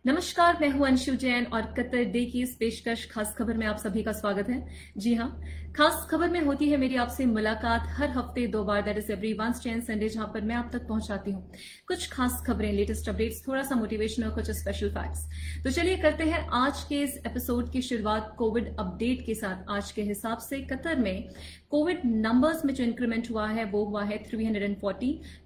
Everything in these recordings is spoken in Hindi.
नमस्कार, मैं हूं अंशु जैन और कतर डे की इस पेशकश खास खबर में आप सभी का स्वागत है। जी हां, खास खबर में होती है मेरी आपसे मुलाकात हर हफ्ते 2 बार, that is every Wednesday and Sunday, जहां पर मैं आप तक पहुंचाती हूं कुछ खास खबरें, लेटेस्ट अपडेट्स, थोड़ा सा मोटिवेशन और कुछ स्पेशल फैक्ट्स। तो चलिए करते हैं आज के इस एपिसोड की शुरुआत कोविड अपडेट के साथ। आज के हिसाब से कतर में कोविड नंबर्स में जो इंक्रीमेंट हुआ है वो हुआ है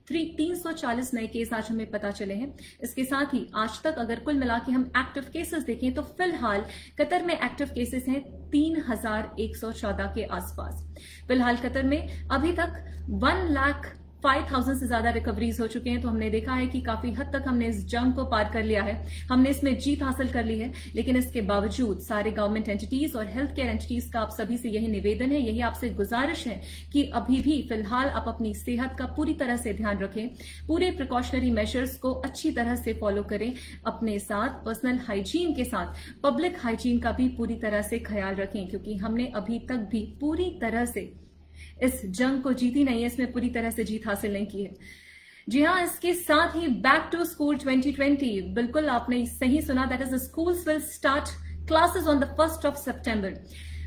340 नए केस आज हमें पता चले हैं। इसके साथ ही आज तक अगर कुल मिला के हम एक्टिव केसेस देखें तो फिलहाल कतर में एक्टिव केसेस हैं 3114 के आसपास। फिलहाल कतर में अभी तक 1,05,000 से ज्यादा रिकवरीज हो चुके हैं। तो हमने देखा है कि काफी हद तक हमने इस जंग को पार कर लिया है, हमने इसमें जीत हासिल कर ली है। लेकिन इसके बावजूद सारे गवर्नमेंट एंटिटीज और हेल्थ केयर एंटिटीज का आप सभी से यही निवेदन है, यही आपसे गुजारिश है कि अभी भी फिलहाल आप अपनी सेहत का पूरी तरह से ध्यान रखें, पूरे प्रिकॉशनरी मेजर्स को अच्छी तरह से फॉलो करें, अपने साथ पर्सनल हाइजीन के साथ पब्लिक हाइजीन का भी पूरी तरह से ख्याल रखें, क्योंकि हमने अभी तक भी पूरी तरह से इस जंग को जीती नहीं है, इसमें पूरी तरह से जीत हासिल नहीं की है। जी हाँ, इसके साथ ही बैक टू स्कूल 2020, बिल्कुल आपने सही सुना, that is schools will start classes on the 1st of September।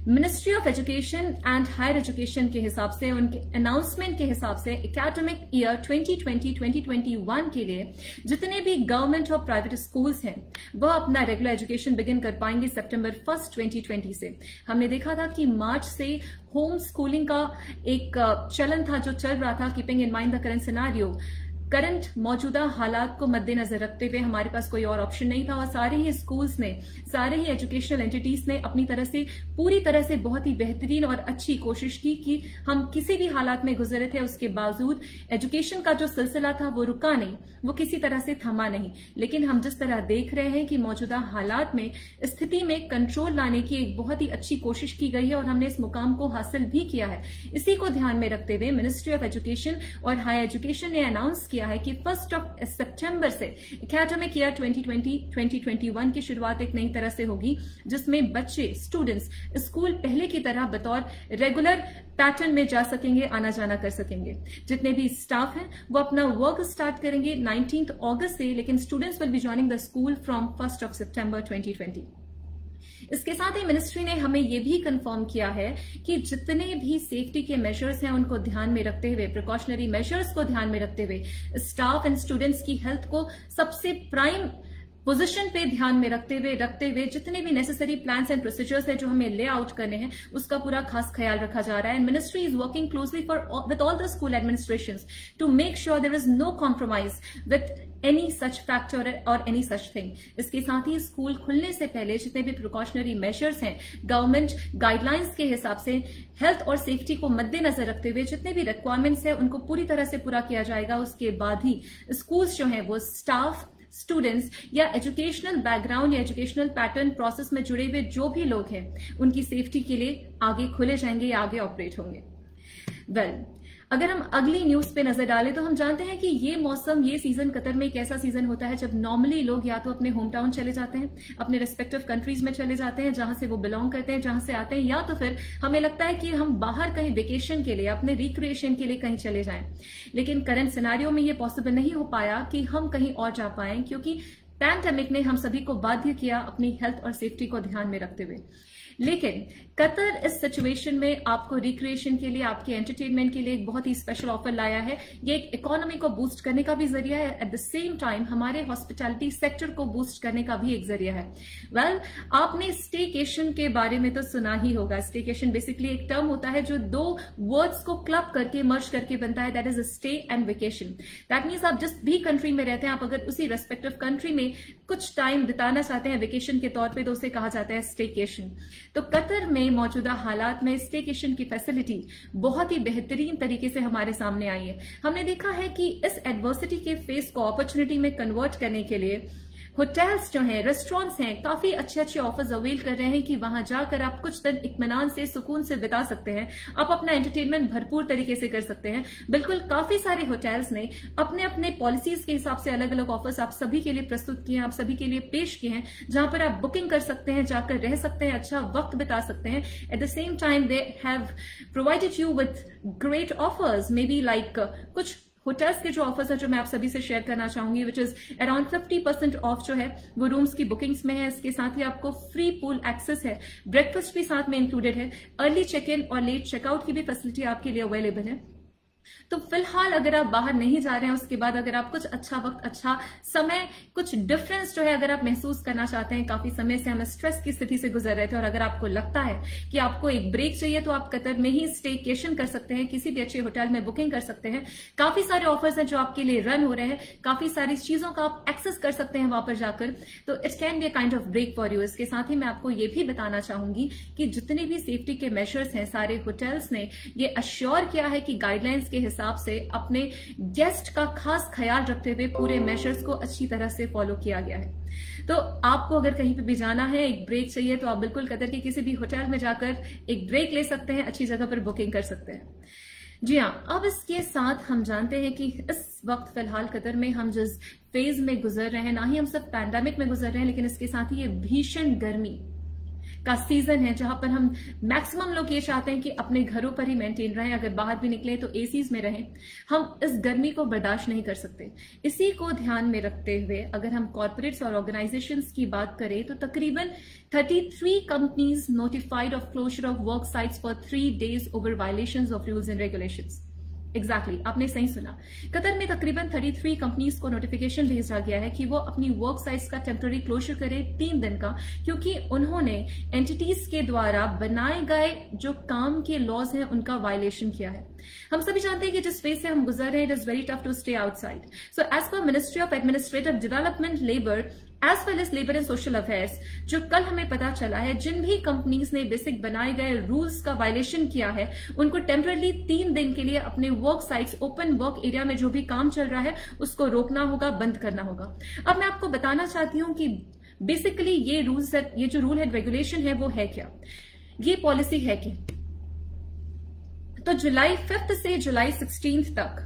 Ministry of education and higher education के हिसाब से, उनके अनाउंसमेंट के हिसाब से एकेडमिक ईयर 2020-2021 के लिए जितने भी गवर्नमेंट और प्राइवेट स्कूल्स हैं वह अपना रेगुलर एजुकेशन बिगिन कर पाएंगे सितंबर 1, 2020 से। हमने देखा था कि मार्च से होम स्कूलिंग का एक चलन था जो चल रहा था, keeping in mind the current scenario, current मौजूदा हालात को मद्देनजर रखते हुए हमारे पास कोई और ऑप्शन नहीं था और सारे ही स्कूल्स ने, सारे ही एजुकेशनल एंटिटीज ने अपनी तरह से पूरी तरह से बहुत ही बेहतरीन और अच्छी कोशिश की कि हम किसी भी हालात में गुजरे थे उसके बावजूद एजुकेशन का जो सिलसिला था वो रुका नहीं, वो किसी तरह से थमा नहीं। लेकिन हम जिस तरह देख रहे हैं कि मौजूदा हालात में स्थिति में कंट्रोल लाने की एक बहुत ही अच्छी कोशिश की गई है और हमने इस मुकाम को हासिल भी किया है। इसी को ध्यान में रखते हुए मिनिस्ट्री ऑफ एजुकेशन और हायर एजुकेशन ने अनाउंस किया है कि 1st of September से एकेडमिक ईयर 2020-2021 की शुरुआत एक नई तरह से होगी, जिसमें बच्चे, स्टूडेंट्स स्कूल पहले की तरह बतौर रेगुलर पैटर्न में जा सकेंगे, आना जाना कर सकेंगे। जितने भी स्टाफ हैं वो अपना वर्क स्टार्ट करेंगे 19 अगस्त से, लेकिन students will be joining the school from 1st of September 2020। इसके साथ ही मिनिस्ट्री ने हमें यह भी कंफर्म किया है कि जितने भी सेफ्टी के मेजर्स हैं उनको ध्यान में रखते हुए, प्रिकॉशनरी मेजर्स को ध्यान में रखते हुए, स्टाफ एंड स्टूडेंट्स की हेल्थ को सबसे प्राइम पोजीशन पे ध्यान में रखते हुए जितने भी नेसेसरी प्लान्स एंड प्रोसीजर्स हैं जो हमें ले आउट करने हैं उसका पूरा खास ख्याल रखा जा रहा है। And ministry is working closely with all the school administrations to make sure there is no compromise with any such factor और एनी सच थिंग। इसके साथ ही स्कूल खुलने से पहले जितने भी प्रिकॉशनरी मेजर्स हैं गवर्नमेंट गाइडलाइंस के हिसाब से हेल्थ और सेफ्टी को मद्देनजर रखते हुए जितने भी रिक्वायरमेंट्स हैं उनको पूरी तरह से पूरा किया जाएगा। उसके बाद ही स्कूल्स जो हैं वो स्टाफ, स्टूडेंट्स या एजुकेशनल बैकग्राउंड या एजुकेशनल पैटर्न प्रोसेस में जुड़े हुए जो भी लोग हैं उनकी सेफ्टी के लिए आगे खोले जाएंगे या आगे ऑपरेट होंगे। अगर हम अगली न्यूज पे नजर डालें तो हम जानते हैं कि ये मौसम, ये सीजन कतर में एक ऐसा सीजन होता है जब नॉर्मली लोग या तो अपने होम टाउन चले जाते हैं, अपने रिस्पेक्टिव कंट्रीज में चले जाते हैं जहां से वो बिलोंग करते हैं, जहां से आते हैं, या तो फिर हमें लगता है कि हम बाहर कहीं वेकेशन के लिए, अपने रिक्रिएशन के लिए कहीं चले जाएं। लेकिन करंट सिनेरियो में ये पॉसिबल नहीं हो पाया कि हम कहीं और जा पाएं, क्योंकि पैंडेमिक ने हम सभी को बाध्य किया अपनी हेल्थ और सेफ्टी को ध्यान में रखते हुए। लेकिन कतर इस सिचुएशन में आपको रिक्रिएशन के लिए, आपके एंटरटेनमेंट के लिए एक बहुत ही स्पेशल ऑफर लाया है। ये एक इकोनॉमी को बूस्ट करने का भी जरिया है, एट द सेम टाइम हमारे हॉस्पिटैलिटी सेक्टर को बूस्ट करने का भी एक जरिया है। आपने स्टेकेशन के बारे में तो सुना ही होगा। स्टेकेशन बेसिकली एक टर्म होता है जो दो वर्ड्स को क्लब करके, मर्ज करके बनता है, that is stay and vacation. That means आप जिस भी कंट्री में रहते हैं, आप अगर उसी रेस्पेक्टिव कंट्री में कुछ टाइम बिताना चाहते हैं वेकेशन के तौर पे, तो उसे कहा जाता है स्टेकेशन। तो कतर में मौजूदा हालात में स्टेकेशन की फैसिलिटी बहुत ही बेहतरीन तरीके से हमारे सामने आई है। हमने देखा है कि इस एडवर्सिटी के फेस को अपॉर्चुनिटी में कन्वर्ट करने के लिए होटल्स जो हैं, रेस्टोरेंट्स हैं, काफी अच्छे अच्छे ऑफर्स अवेल कर रहे हैं कि वहां जाकर आप कुछ दिन इत्मीनान से, सुकून से बिता सकते हैं, आप अपना एंटरटेनमेंट भरपूर तरीके से कर सकते हैं। बिल्कुल काफी सारे होटल्स ने अपने अपने पॉलिसीज के हिसाब से अलग अलग ऑफर्स आप सभी के लिए प्रस्तुत किए हैं, आप सभी के लिए पेश किए हैं, जहां पर आप बुकिंग कर सकते हैं, जाकर रह सकते हैं, अच्छा वक्त बिता सकते हैं। Eight the same time they have provided you with great offers, may be like कुछ होटल्स के जो ऑफर्स है जो मैं आप सभी से शेयर करना चाहूंगी, विच इज अराउंड 50% ऑफ जो है वो रूम्स की बुकिंग्स में है। इसके साथ ही आपको फ्री पूल एक्सेस है, ब्रेकफास्ट भी साथ में इंक्लूडेड है, अर्ली चेक इन और लेट चेकआउट की भी फैसिलिटी आपके लिए अवेलेबल है। तो फिलहाल अगर आप बाहर नहीं जा रहे हैं, उसके बाद अगर आप कुछ अच्छा वक्त, अच्छा समय, कुछ डिफरेंस जो है अगर आप महसूस करना चाहते हैं, काफी समय से हम स्ट्रेस की स्थिति से गुजर रहे थे और अगर आपको लगता है कि आपको एक ब्रेक चाहिए तो आप कतर में ही स्टेकेशन कर सकते हैं, किसी भी अच्छे होटल में बुकिंग कर सकते हैं। काफी सारे ऑफर्स हैं जो आपके लिए रन हो रहे हैं, काफी सारी चीजों का आप एक्सेस कर सकते हैं वहां पर जाकर, तो it can be a kind of break for you. इसके साथ ही मैं आपको ये भी बताना चाहूंगी कि जितने भी सेफ्टी के मेजर्स हैं, सारे होटल्स ने ये अश्योर किया है कि गाइडलाइंस के हिसाब से अपने गेस्ट का खास ख्याल रखते हुए पूरे मेजर्स को अच्छी तरह से फॉलो किया गया है। तो आपको अगर कहीं पे भी जाना है, एक ब्रेक चाहिए, तो आप बिल्कुल कतर के किसी भी होटल में जाकर एक ब्रेक ले सकते हैं, अच्छी जगह पर बुकिंग कर सकते हैं। जी हाँ, अब इसके साथ हम जानते हैं कि इस वक्त फिलहाल कतर में हम जिस फेज में गुजर रहे हैं, ना ही हम सब पैंडेमिक में गुजर रहे हैं, लेकिन इसके साथ ही ये भीषण गर्मी का सीजन है जहां पर हम मैक्सिमम लोग ये चाहते हैं कि अपने घरों पर ही मेंटेन रहें, अगर बाहर भी निकले तो एसीज में रहें। हम इस गर्मी को बर्दाश्त नहीं कर सकते। इसी को ध्यान में रखते हुए अगर हम कॉर्पोरेट्स और ऑर्गेनाइजेशंस की बात करें तो तकरीबन 33 companies notified of closure of work sites for 3 days over violations of rules and regulations. Exactly, आपने सही सुना। कतर में तकरीबन 33 कंपनीज को नोटिफिकेशन भेजा गया है कि वो अपनी वर्क साइट्स का टेम्पररी क्लोजर करें 3 दिन का, क्योंकि उन्होंने एंटिटीज के द्वारा बनाए गए जो काम के लॉज हैं उनका वायलेशन किया है। हम सभी जानते हैं कि जिस फेज से हम गुजर रहे हैं, it is very tough to stay outside. So as per ministry of administrative development, labour as well as labour and social affairs, जो कल हमें पता चला है, जिन भी कंपनीज ने बेसिक बनाए गए रूल्स का वायलेशन किया है उनको टेम्पररी 3 दिन के लिए अपने work sites, open work area में जो भी काम चल रहा है उसको रोकना होगा, बंद करना होगा। अब मैं आपको बताना चाहती हूं कि बेसिकली ये रूल्स, ये जो रूल है, रेगुलेशन है, वो है क्या, ये पॉलिसी है क्या। तो जुलाई 5 से जुलाई 16 तक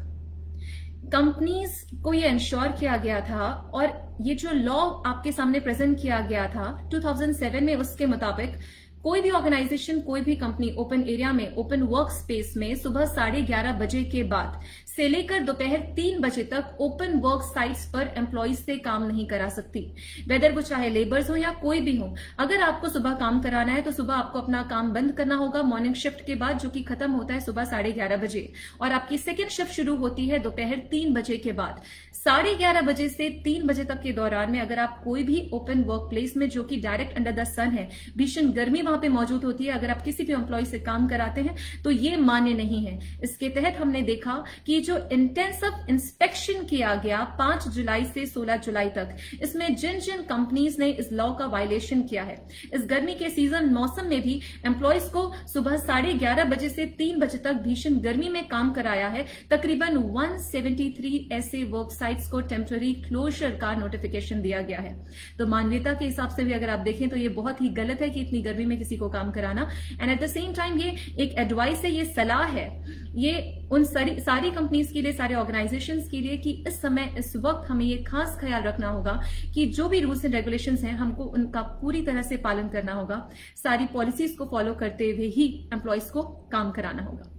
कंपनीज को ये इंश्योर किया गया था, और ये जो लॉ आपके सामने प्रेजेंट किया गया था 2007 में, उसके मुताबिक कोई भी ऑर्गेनाइजेशन, कोई भी कंपनी ओपन एरिया में, ओपन वर्क स्पेस में सुबह 11:30 बजे के बाद से लेकर दोपहर 3 बजे तक ओपन वर्क साइट्स पर एम्प्लॉइज से काम नहीं करा सकती, वेदर वो चाहे लेबर्स हो या कोई भी हो। अगर आपको सुबह काम कराना है तो सुबह आपको अपना काम बंद करना होगा मॉर्निंग शिफ्ट के बाद, जो कि खत्म होता है सुबह 11:30 बजे, और आपकी सेकेंड शिफ्ट शुरू होती है दोपहर 3 बजे के बाद। 11:30 बजे से 3 बजे तक के दौरान में अगर आप कोई भी ओपन वर्क प्लेस में, जो कि डायरेक्ट अंडर द सन है, भीषण गर्मी वहां पे मौजूद होती है, अगर आप किसी भी एम्प्लॉय से काम कराते हैं तो ये मान्य नहीं है। इसके तहत हमने देखा कि जो इंटेंसिव इंस्पेक्शन किया गया 5 जुलाई से 16 जुलाई तक, इसमें जिन जिन कंपनीज ने इस लॉ का वायलेशन किया है, इस गर्मी के सीजन मौसम में भी एम्प्लॉयज को सुबह 11:30 बजे से 3 बजे तक भीषण गर्मी में काम कराया है, तकरीबन 173 ऐसे वर्क साइट्स को टेम्पररी क्लोजर का नोटिफिकेशन दिया गया है। तो मानवीयता के हिसाब से भी अगर आप देखें तो ये बहुत ही गलत है कि इतनी गर्मी में किसी को काम कराना। And eight the same time ये एक एडवाइस है, ये सलाह है, ये उन सारी कंपनीज के लिए, सारे ऑर्गेनाइजेशंस के लिए कि इस समय, इस वक्त हमें ये खास ख्याल रखना होगा कि जो भी रूल्स एंड रेगुलेशंस हैं हमको उनका पूरी तरह से पालन करना होगा, सारी पॉलिसीज को फॉलो करते हुए ही एम्प्लॉयज को काम कराना होगा।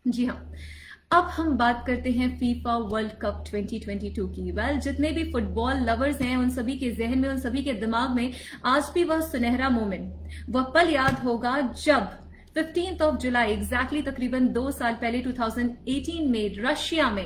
जी हाँ, अब हम बात करते हैं फीफा वर्ल्ड कप 2022 की। वेल, जितने भी फुटबॉल लवर्स हैं उन सभी के जहन में, उन सभी के दिमाग में आज भी वह सुनहरा मोमेंट, वह पल याद होगा जब 15 जुलाई एग्जैक्टली तकरीबन 2 साल पहले 2018 में रशिया में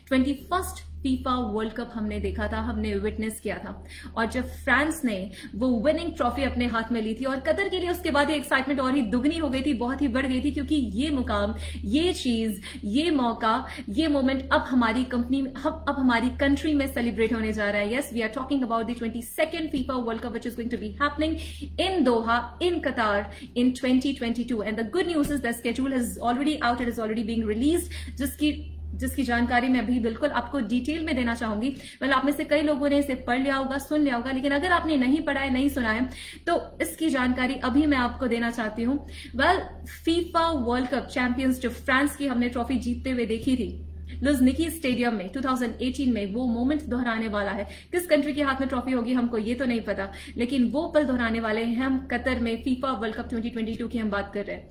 21st फीफा वर्ल्ड कप हमने देखा था, हमने विटनेस किया था, और जब फ्रांस ने वो विनिंग ट्रॉफी अपने हाथ में ली थी, और कतर के लिए उसके बाद ये एक्साइटमेंट और ही दुगनी हो गई थी, बहुत ही बढ़ गई थी, क्योंकि ये मुकाम, ये चीज, ये मौका, ये मोमेंट अब हमारी कंपनी में, अब हमारी कंट्री में सेलिब्रेट होने जा रहा है। Yes, we are talking about the 22nd FIFA world cup which is going to be happening in Doha in Qatar in 2022, and the good news is the schedule is already out, it is already being released, जिसकी जानकारी मैं अभी बिल्कुल आपको डिटेल में देना चाहूंगी। वेल, आप में से कई लोगों ने इसे पढ़ लिया होगा, सुन लिया होगा, लेकिन अगर आपने नहीं पढ़ा है, नहीं सुना है, तो इसकी जानकारी अभी मैं आपको देना चाहती हूं। Well, FIFA world cup champions जो फ्रांस की हमने ट्रॉफी जीतते हुए देखी थी लुझनिकी स्टेडियम में 2018 में, वो मोमेंट दोहराने वाला है। किस कंट्री के हाथ में ट्रॉफी होगी हमको ये तो नहीं पता, लेकिन वो पल दोहराने वाले हैं हम कतर में। फीफा वर्ल्ड कप 2022 की हम बात कर रहे हैं।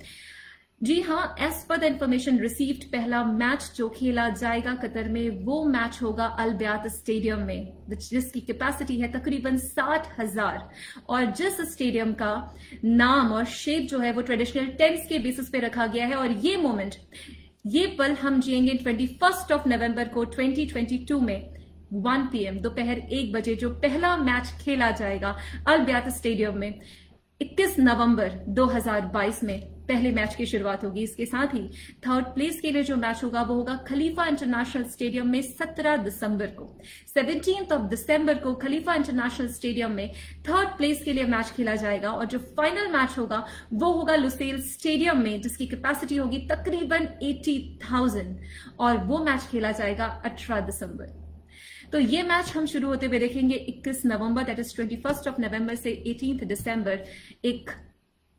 जी हाँ, as per the information received पहला मैच जो खेला जाएगा कतर में वो मैच होगा अल बयात स्टेडियम में, जिसकी कैपेसिटी है तकरीबन 60,000 और जिस स्टेडियम का नाम और शेप जो है वो ट्रेडिशनल टेंट्स के बेसिस पे रखा गया है। और ये मोमेंट, ये पल हम जिएंगे 21 नवंबर को 2022 में 1 PM दोपहर 1 बजे जो पहला मैच खेला जाएगा अल बयात स्टेडियम में 21 नवंबर 2022 में पहले मैच की शुरुआत होगी। इसके साथ ही थर्ड प्लेस के लिए जो मैच होगा वो होगा खलीफा इंटरनेशनल स्टेडियम में 17 दिसंबर को। 17 दिसंबर को खलीफा इंटरनेशनल स्टेडियम में थर्ड प्लेस के लिए मैच खेला जाएगा और जो फाइनल मैच होगा वो होगा लुसेल स्टेडियम में जिसकी कैपेसिटी होगी तकरीबन 80,000 और वो मैच खेला जाएगा 18 दिसंबर। तो ये मैच हम शुरू होते हुए देखेंगे 21 नवंबर, दैट इज 21 नवंबर से 18 दिसंबर। एक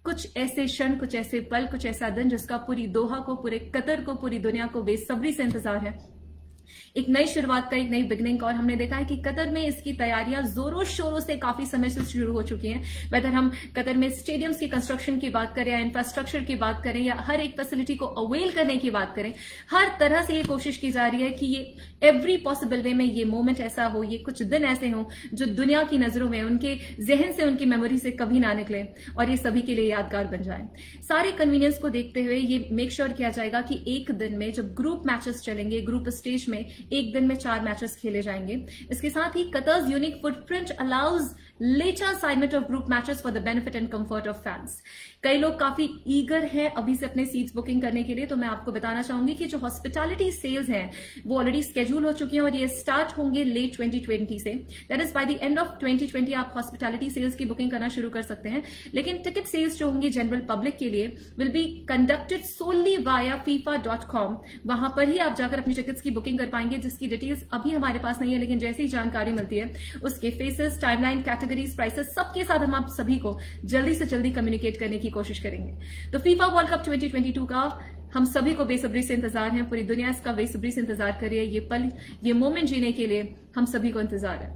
कुछ ऐसे क्षण, कुछ ऐसे पल, कुछ ऐसा दिन जिसका पूरी दोहा को, पूरे कतर को, पूरी दुनिया को बेसब्री से इंतजार है। एक नई शुरुआत का, एक नई बिगनिंग का। और हमने देखा है कि कतर में इसकी तैयारियां जोरों शोरों से काफी समय से शुरू हो चुकी हैं। वेदर हम कतर में स्टेडियम्स की कंस्ट्रक्शन की बात करें या इंफ्रास्ट्रक्चर की बात करें या हर एक फैसिलिटी को अवेल करने की बात करें, हर तरह से ये कोशिश की जा रही है कि ये एवरी पॉसिबल वे में ये मोमेंट ऐसा हो, ये कुछ दिन ऐसे हो जो दुनिया की नजरों में, उनके जहन से, उनकी मेमोरी से कभी ना निकले और ये सभी के लिए यादगार बन जाए। सारे कन्वीनियंस को देखते हुए ये मेक श्योर किया जाएगा कि एक दिन में जब ग्रुप मैचेस चलेंगे, ग्रुप स्टेज में एक दिन में 4 मैचेस खेले जाएंगे। इसके साथ ही Qatar's unique footprint allows later assignment of group matches for the benefit and comfort of fans। कई लोग काफी ईगर हैं अभी से अपने सीट्स बुकिंग करने के लिए, तो मैं आपको बताना चाहूंगी कि जो हॉस्पिटैलिटी सेल्स हैं वो ऑलरेडी स्केड्यूल हो चुकी हैं और ये स्टार्ट होंगे लेट 2020 से। That is by the end of 2020 आप हॉस्पिटैलिटी सेल्स की बुकिंग करना शुरू कर सकते हैं। लेकिन टिकट सेल्स जो होंगी जनरल पब्लिक के लिए will be conducted solely via FIFA.com। वहां पर ही आप जाकर अपनी टिकट्स की बुकिंग कर पाएंगे, जिसकी डिटेल्स अभी हमारे पास नहीं है, लेकिन जैसे ही जानकारी मिलती है उसके फेसेस, टाइमलाइन, कैटेगरीज, प्राइसेस सबके साथ हम आप सभी को जल्दी से जल्दी कम्युनिकेट करने की कोशिश करेंगे। तो फीफा वर्ल्ड कप 2022 का हम सभी को बेसब्री से इंतजार है, पूरी दुनिया इसका बेसब्री से इंतजार कर रही है। ये पल, ये मोमेंट जीने के लिए हम सभी को इंतजार है।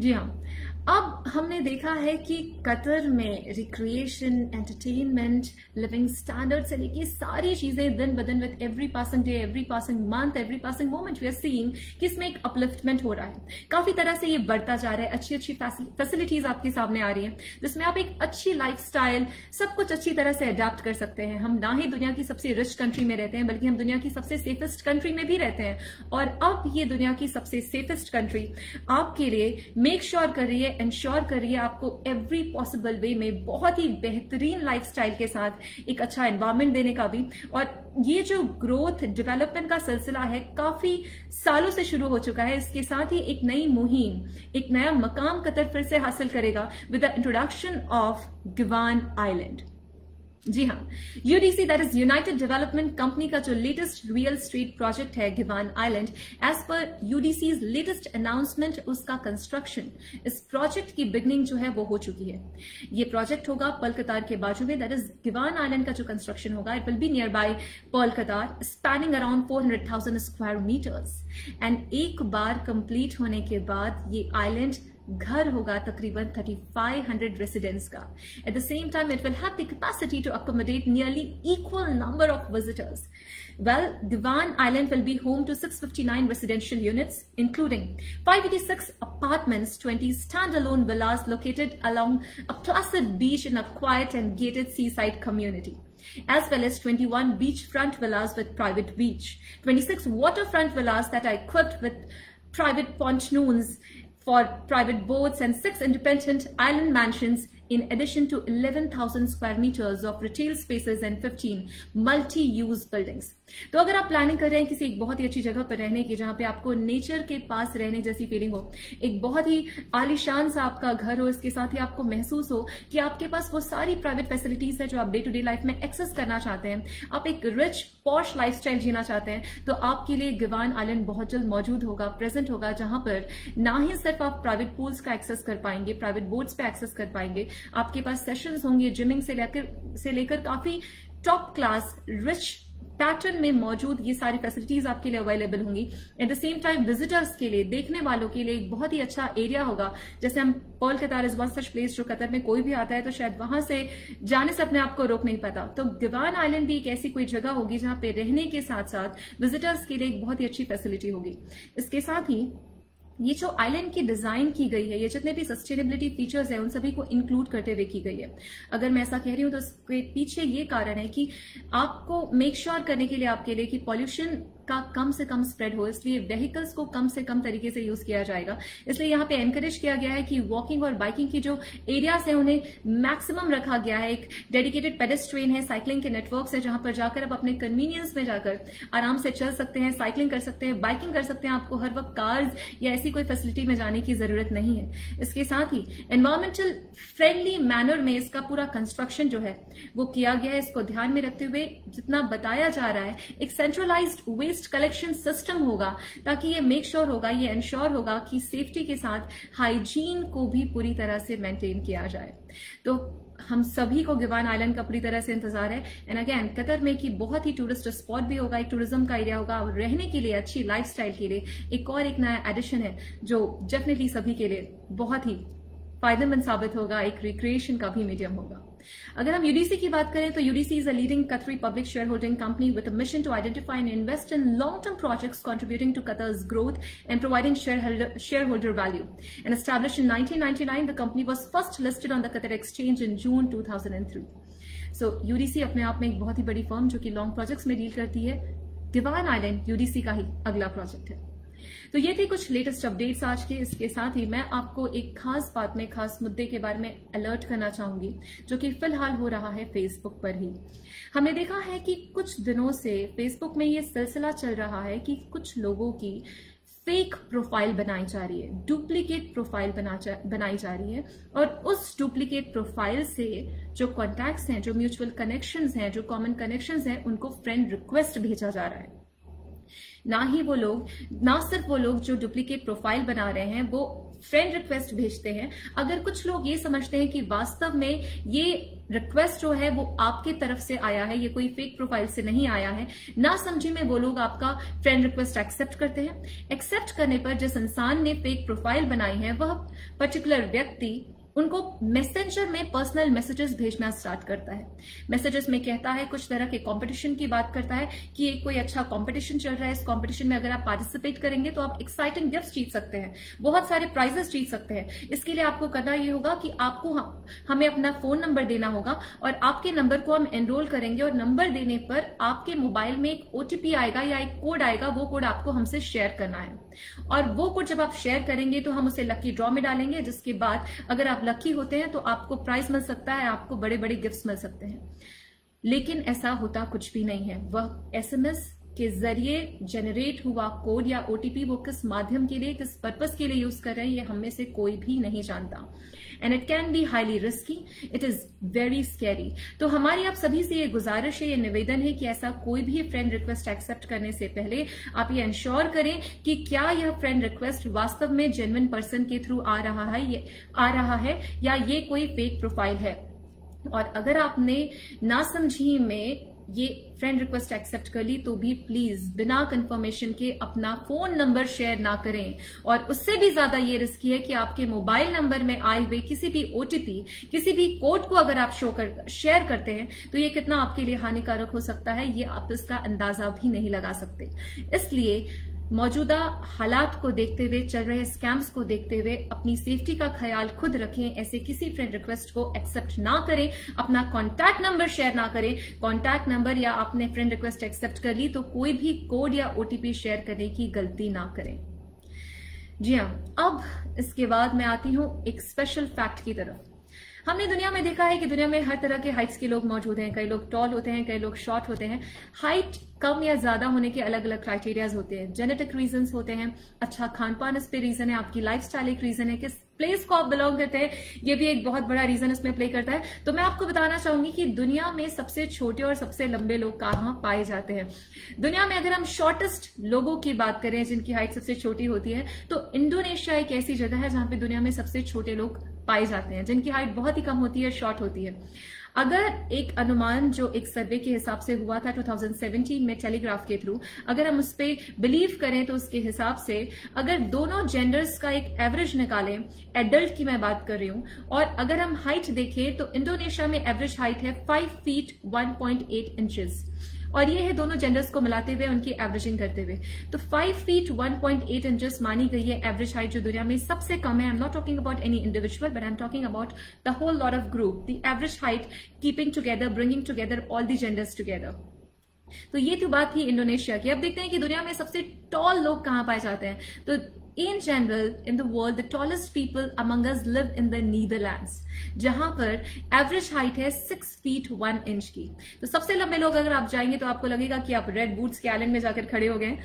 जी हाँ, अब हमने देखा है कि कतर में रिक्रिएशन, एंटरटेनमेंट, लिविंग स्टैंडर्ड से लेके सारी चीजें दिन ब दिन with every passing day, every passing month, every passing moment we are seeing कि इसमें एक अपलिफ्टमेंट हो रहा है। काफी तरह से ये बढ़ता जा रहा है। अच्छी अच्छी फैसिलिटीज आपके सामने आ रही है जिसमें आप एक अच्छी लाइफस्टाइल, सब कुछ अच्छी तरह से अडेप्ट कर सकते हैं। हम ना ही दुनिया की सबसे रिच कंट्री में रहते हैं बल्कि हम दुनिया की सबसे सेफेस्ट कंट्री में भी रहते हैं। और अब ये दुनिया की सबसे सेफेस्ट कंट्री आपके लिए मेक श्योर कर रही है, इंश्योर कर रही है आपको एवरी पॉसिबल वे में बहुत ही बेहतरीन लाइफस्टाइल के साथ एक अच्छा एनवायरनमेंट देने का भी। और ये जो ग्रोथ, डेवलपमेंट का सिलसिला है काफी सालों से शुरू हो चुका है। इसके साथ ही एक नई मुहिम, एक नया मकाम कतर फिर से हासिल करेगा with the introduction of Gewan island. जी हाँ, UDC that is United Development Company का जो लेटेस्ट रियल स्ट्रीट प्रोजेक्ट है Gewan island, as per UDC latest announcement उसका कंस्ट्रक्शन, इस प्रोजेक्ट की बिगनिंग जो है वो हो चुकी है। ये प्रोजेक्ट होगा पर्ल कतार के बाजू में। दैट इज गिवान आइलैंड का जो कंस्ट्रक्शन होगा, it will be near by Pearl Qatar, spanning around 400,000 square metres. And एक बार कंप्लीट होने के बाद ये आइलैंड घर होगा तकरीबन 3,500 रेसिडेंट्स का। At the same time it will have the capacity to accommodate nearly equal number of visitors. Well, Givan Island will be home to 659 residential units, including 586 apartments, 20 standalone villas located along a placid beach in a quiet and gated seaside community, as well as 21 beachfront villas with private beach, 26 waterfront villas that are equipped with private pontoons for private boats, and 6 independent island mansions, in addition to 11,000 square meters of retail spaces and 15 multi-use buildings। तो अगर आप प्लानिंग कर रहे हैं किसी एक बहुत ही अच्छी जगह पर रहने की, जहां पे आपको नेचर के पास रहने जैसी फीलिंग हो, एक बहुत ही आलीशान सा आपका घर हो, इसके साथ ही आपको महसूस हो कि आपके पास वो सारी प्राइवेट फैसिलिटीज है जो आप डे टू डे लाइफ में एक्सेस करना चाहते हैं, आप एक रिच पॉश लाइफस्टाइल जीना चाहते हैं, तो आपके लिए गिवान आइलैंड बहुत जल्द मौजूद होगा, प्रेजेंट होगा, जहां पर ना ही सिर्फ आप प्राइवेट पूल्स का एक्सेस कर पाएंगे, प्राइवेट बोट्स पे एक्सेस कर पाएंगे, आपके पास सेशंस होंगे जिमिंग से लेकर काफी टॉप क्लास रिच पैटर्न में मौजूद ये सारी फैसिलिटीज आपके लिए अवेलेबल होंगी। Eight the same time visitors के लिए, देखने वालों के लिए एक बहुत ही अच्छा एरिया होगा। जैसे हम पर्ल कतार इज वन सच प्लेस, जो कतर में कोई भी आता है तो शायद वहां से जाने से अपने आप को रोक नहीं पाता। तो दिवान आइलैंड भी एक ऐसी कोई जगह होगी जहां पे रहने के साथ साथ विजिटर्स के लिए एक बहुत ही अच्छी फैसिलिटी होगी। इसके साथ ही ये जो आइलैंड की डिजाइन की गई है, ये जितने भी सस्टेनेबिलिटी फीचर्स हैं उन सभी को इंक्लूड करते हुए की गई है। अगर मैं ऐसा कह रही हूं तो इसके पीछे ये कारण है कि आपको मेक श्योर करने के लिए आपके लिए कि पॉल्यूशन का कम से कम स्प्रेड हो, इसलिए व्हीकल्स को कम से कम तरीके से यूज किया जाएगा। इसलिए यहाँ पे एनकरेज किया गया है कि वॉकिंग और बाइकिंग की जो एरियाज है उन्हें मैक्सिमम रखा गया है। एक डेडिकेटेड पेडेस्ट्रियन है, साइकिलिंग के नेटवर्क्स है, जहां पर जाकर आप अपने कन्वीनियंस में जाकर आराम से चल सकते हैं, साइकिलिंग कर सकते हैं, बाइकिंग कर सकते हैं। आपको हर वक्त कार्स या ऐसी कोई फैसिलिटी में जाने की जरूरत नहीं है। इसके साथ ही एनवायरमेंटल फ्रेंडली मैनर में इसका पूरा कंस्ट्रक्शन जो है वो किया गया है। इसको ध्यान में रखते हुए जितना बताया जा रहा है, एक सेंट्रलाइज्ड वेस्ट कलेक्शन सिस्टम होगा, ताकि ये मेक श्योर होगा, ये इंश्योर होगा कि सेफ्टी के साथ हाइजीन को भी पूरी तरह से मेंटेन किया जाए। तो हम सभी को गिवान आइलैंड का पूरी तरह से इंतजार है। एंड अगेन कतर में कि बहुत ही टूरिस्ट स्पॉट भी होगा, एक टूरिज्म का एरिया होगा, और रहने के लिए अच्छी लाइफस्टाइल के लिए एक नया एडिशन है जो डेफिनेटली सभी के लिए बहुत ही फायदेमंद साबित होगा, एक रिक्रिएशन का भी मीडियम होगा। अगर हम यूडीसी की बात करें तो UDC is a leading Qatari public share holding company with a mission to identify and invest in long term projects contributing to Qatar's growth and providing shareholder value. And established in 1999, the company was first listed on the Qatar Exchange in June 2003. So UDC अपने आप में एक बहुत ही बड़ी फर्म जो कि लॉन्ग प्रोजेक्ट्स में डील करती है। दिवान आइलैंड यूडीसी का ही अगला प्रोजेक्ट है। तो ये थे कुछ लेटेस्ट अपडेट्स आज के। इसके साथ ही मैं आपको एक खास बात में, खास मुद्दे के बारे में अलर्ट करना चाहूंगी, जो कि फिलहाल हो रहा है फेसबुक पर ही। हमने देखा है कि कुछ दिनों से फेसबुक में ये सिलसिला चल रहा है कि कुछ लोगों की फेक प्रोफाइल बनाई जा रही है, डुप्लीकेट प्रोफाइल बनाई जा रही है, और उस डुप्लीकेट प्रोफाइल से जो कॉन्टैक्ट्स हैं, जो म्यूचुअल कनेक्शंस हैं, जो कॉमन कनेक्शंस हैं, उनको फ्रेंड रिक्वेस्ट भेजा जा रहा है। ना सिर्फ वो लोग जो डुप्लीकेट प्रोफाइल बना रहे हैं वो फ्रेंड रिक्वेस्ट भेजते हैं। अगर कुछ लोग ये समझते हैं कि वास्तव में ये रिक्वेस्ट जो है वो आपके तरफ से आया है, ये कोई फेक प्रोफाइल से नहीं आया है, ना समझी में वो लोग आपका फ्रेंड रिक्वेस्ट एक्सेप्ट करते हैं। एक्सेप्ट करने पर जिस इंसान ने फेक प्रोफाइल बनाई है वह पर्टिकुलर व्यक्ति उनको मैसेंजर में पर्सनल मैसेजेस भेजना स्टार्ट करता है। मैसेजेस में कहता है, कुछ तरह के कंपटीशन की बात करता है कि एक कोई अच्छा कंपटीशन चल रहा है, इस कंपटीशन में अगर आप पार्टिसिपेट करेंगे तो आप एक्साइटिंग गिफ्ट्स जीत सकते हैं, बहुत सारे प्राइजेस जीत सकते हैं। इसके लिए आपको करना ये होगा कि आपको हमें अपना फोन नंबर देना होगा और आपके नंबर को हम एनरोल करेंगे, और नंबर देने पर आपके मोबाइल में एक ओटीपी आएगा या एक कोड आएगा, वो कोड आपको हमसे शेयर करना है। और वो कोड जब आप शेयर करेंगे तो हम उसे लकी ड्रॉ में डालेंगे, जिसके बाद अगर आप लकी होते हैं तो आपको प्राइज मिल सकता है, आपको बड़े बड़े गिफ्ट्स मिल सकते हैं। लेकिन ऐसा होता कुछ भी नहीं है। वह एसएमएस के जरिए जनरेट हुआ कोड या ओटीपी वो किस माध्यम के लिए, किस पर्पस के लिए यूज कर रहे हैं, ये हम में से कोई भी नहीं जानता। And it can be highly risky, it is very scary. तो हमारी आप सभी से ये गुजारिश है, ये निवेदन है कि ऐसा कोई भी फ्रेंड रिक्वेस्ट एक्सेप्ट करने से पहले आप ये इंश्योर करें कि क्या यह फ्रेंड रिक्वेस्ट वास्तव में जेन्युइन पर्सन के थ्रू आ रहा है या ये कोई फेक प्रोफाइल है। और अगर आपने नासमझी में ये फ्रेंड रिक्वेस्ट एक्सेप्ट कर ली तो भी प्लीज बिना कंफर्मेशन के अपना फोन नंबर शेयर ना करें। और उससे भी ज्यादा ये रिस्की है कि आपके मोबाइल नंबर में आए हुए किसी भी ओटीपी, किसी भी कोड को अगर आप शेयर करते हैं तो ये कितना आपके लिए हानिकारक हो सकता है, ये आप इसका अंदाजा भी नहीं लगा सकते। इसलिए मौजूदा हालात को देखते हुए, चल रहे स्कैम्स को देखते हुए अपनी सेफ्टी का ख्याल खुद रखें। ऐसे किसी फ्रेंड रिक्वेस्ट को एक्सेप्ट ना करें, अपना कॉन्टैक्ट नंबर शेयर ना करें। कॉन्टैक्ट नंबर या आपने फ्रेंड रिक्वेस्ट एक्सेप्ट कर ली तो कोई भी कोड या ओटीपी शेयर करने की गलती ना करें। जी हाँ, अब इसके बाद मैं आती हूं एक स्पेशल फैक्ट की तरफ। हमने दुनिया में देखा है कि दुनिया में हर तरह के हाइट्स के लोग मौजूद हैं। कई लोग टॉल होते हैं, कई लोग शॉर्ट होते हैं। हाइट कम या ज्यादा होने के अलग अलग क्राइटेरियाज होते हैं, जेनेटिक रीजंस होते हैं, अच्छा खान पान इस पे रीजन है, आपकी लाइफस्टाइल एक रीजन है, किस प्लेस को आप बिलोंग करते हैं ये भी एक बहुत बड़ा रीजन इसमें प्ले करता है। तो मैं आपको बताना चाहूंगी कि दुनिया में सबसे छोटे और सबसे लंबे लोग कहाँ पाए जाते हैं। दुनिया में अगर हम शॉर्टेस्ट लोगों की बात करें जिनकी हाइट सबसे छोटी होती है तो इंडोनेशिया एक ऐसी जगह है जहां पे दुनिया में सबसे छोटे लोग पाए जाते हैं, जिनकी हाइट बहुत ही कम होती है, शॉर्ट होती है। अगर एक अनुमान जो एक सर्वे के हिसाब से हुआ था 2017 में टेलीग्राफ के थ्रू, अगर हम उस पर बिलीव करें तो उसके हिसाब से अगर दोनों जेंडर्स का एक एवरेज निकालें, एडल्ट की मैं बात कर रही हूं, और अगर हम हाइट देखें तो इंडोनेशिया में एवरेज हाइट है 5 फीट 1.8 इंचेस, और ये है दोनों जेंडर्स को मिलाते हुए उनकी एवरेजिंग करते हुए। तो 5 फीट 1.8 इंचेस मानी गई है एवरेज हाइट जो दुनिया में सबसे कम है। I am not talking about any individual, but I am talking about the whole lot of group, the average height keeping together, bringing together all the genders together. तो ये तो बात थी इंडोनेशिया की। अब देखते हैं कि दुनिया में सबसे टॉल लोग कहां पाए जाते हैं। तो in general in the world the tallest people among us live in the Netherlands, जहां पर एवरेज हाइट है 6 फीट 1 इंच की। तो सबसे लंबे लोग अगर आप जाएंगे तो आपको लगेगा कि आप रेड बूट्स के आइलैंड में जाकर खड़े हो गए,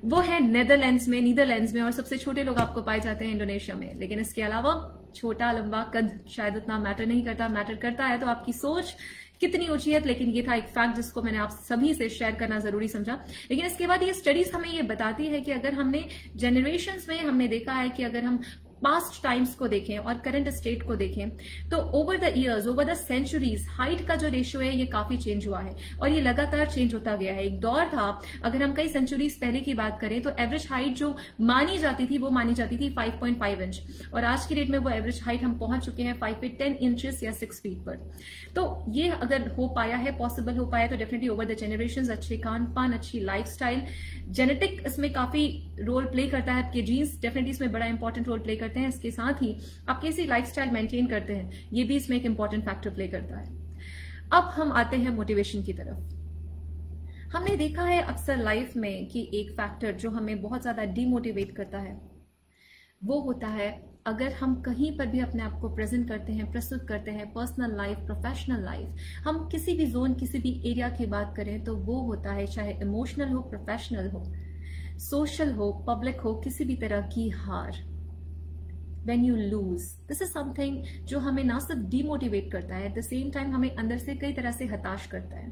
वो है नीदरलैंड्स में, और सबसे छोटे लोग आपको पाए जाते हैं इंडोनेशिया में। लेकिन इसके अलावा छोटा लंबा कद शायद उतना मैटर नहीं करता, मैटर करता है तो आपकी सोच कितनी ऊंची है। लेकिन ये था एक फैक्ट जिसको मैंने आप सभी से शेयर करना जरूरी समझा। लेकिन इसके बाद ये स्टडीज हमें ये बताती है कि अगर हमने जनरेशंस में हमने देखा है कि अगर हम पास्ट टाइम्स को देखें और करंट स्टेट को देखें तो over the years, over the centuries height का जो रेशियो है ये काफी चेंज हुआ है और ये लगातार चेंज होता गया है। एक दौर था, अगर हम कई सेंचुरीज पहले की बात करें तो एवरेज हाइट जो मानी जाती थी वो मानी जाती थी 5.5 इंच, और आज की डेट में वो एवरेज हाइट हम पहुंच चुके हैं 5 फीट 10 इंचेस या 6 फीट पर। तो ये अगर हो पाया है, पॉसिबल हो पाया, तो डेफिनेटली ओवर द जनरेशंस अच्छे खान पान, अच्छी लाइफस्टाइल, जेनेटिक इसमें काफी रोल प्ले करता है, आपके जीन्स डेफिनेटली इसमें बड़ा इंपॉर्टेंट रोल प्ले करते हैं। इसके साथ ही आप कैसी लाइफस्टाइल मेंटेन करते हैं ये भी इसमें एक इंपॉर्टेंट फैक्टर प्ले करता है। अब हम आते हैं मोटिवेशन की तरफ। हमने देखा है अक्सर लाइफ में कि एक फैक्टर जो हमें बहुत ज्यादा डीमोटिवेट करता है वो होता है अगर हम कहीं पर भी अपने आप को प्रेजेंट करते हैं, प्रस्तुत करते हैं, पर्सनल लाइफ, प्रोफेशनल लाइफ, हम किसी भी जोन, किसी भी एरिया की बात करें तो वो होता है, चाहे इमोशनल हो, प्रोफेशनल हो, सोशल हो, पब्लिक हो, किसी भी तरह की हार। When you lose, this is something जो हमें ना सिर्फ डीमोटिवेट करता है, एट द सेम टाइम हमें अंदर से कई तरह से हताश करता है।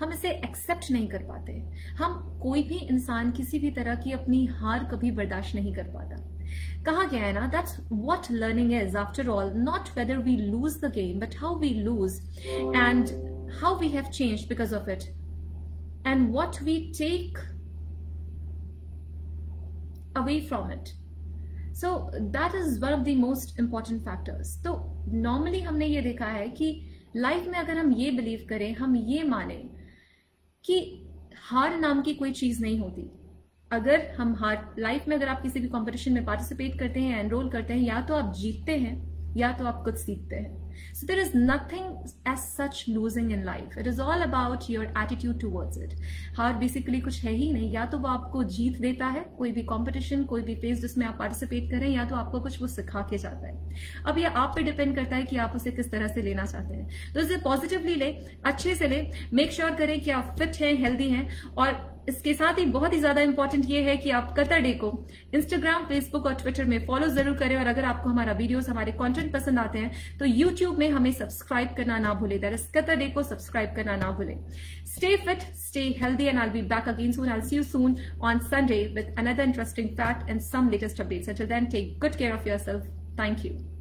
हम इसे एक्सेप्ट नहीं कर पाते। हम कोई भी इंसान किसी भी तरह की अपनी हार कभी बर्दाश्त नहीं कर पाता। कहा गया है ना, that's what learning is after all, not whether we lose the game but how we lose and how we have changed because of it and what we take away from it. So that is one of the most important factors. तो नॉर्मली हमने ये देखा है कि लाइफ में अगर हम ये बिलीव करें, हम ये माने कि हार नाम की कोई चीज नहीं होती। अगर हम लाइफ में अगर आप किसी भी कंपटीशन में पार्टिसिपेट करते हैं, एनरोल करते हैं, या तो आप जीतते हैं या तो आप कुछ सीखते हैं। So there is nothing as such losing in life. It is all about your attitude towards it. हार बेसिकली कुछ है ही नहीं, या तो वो आपको जीत देता है, कोई भी कंपटीशन, कोई भी फेज जिसमें आप पार्टिसिपेट करें, या तो आपको कुछ वो सिखा के जाता है। अब ये आप पे डिपेंड करता है कि आप उसे किस तरह से लेना चाहते हैं। तो इसे पॉजिटिवली ले, अच्छे से ले, मेक श्योर करें कि आप फिट हैं, हेल्दी हैं, और इसके साथ ही बहुत ही ज्यादा इंपॉर्टेंट ये है कि आप कतर डे को इंस्टाग्राम, फेसबुक और ट्विटर में फॉलो जरूर करें, और अगर आपको हमारा वीडियोस, हमारे कंटेंट पसंद आते हैं तो यूट्यूब में हमें सब्सक्राइब करना ना भूलें। दैट इज कतर डे को सब्सक्राइब करना ना भूलें। Stay fit, stay healthy, and I'll be back again soon. I'll see you soon on Sunday with another interesting fact and some latest updates. Until then, take good care of yourself. Thank you.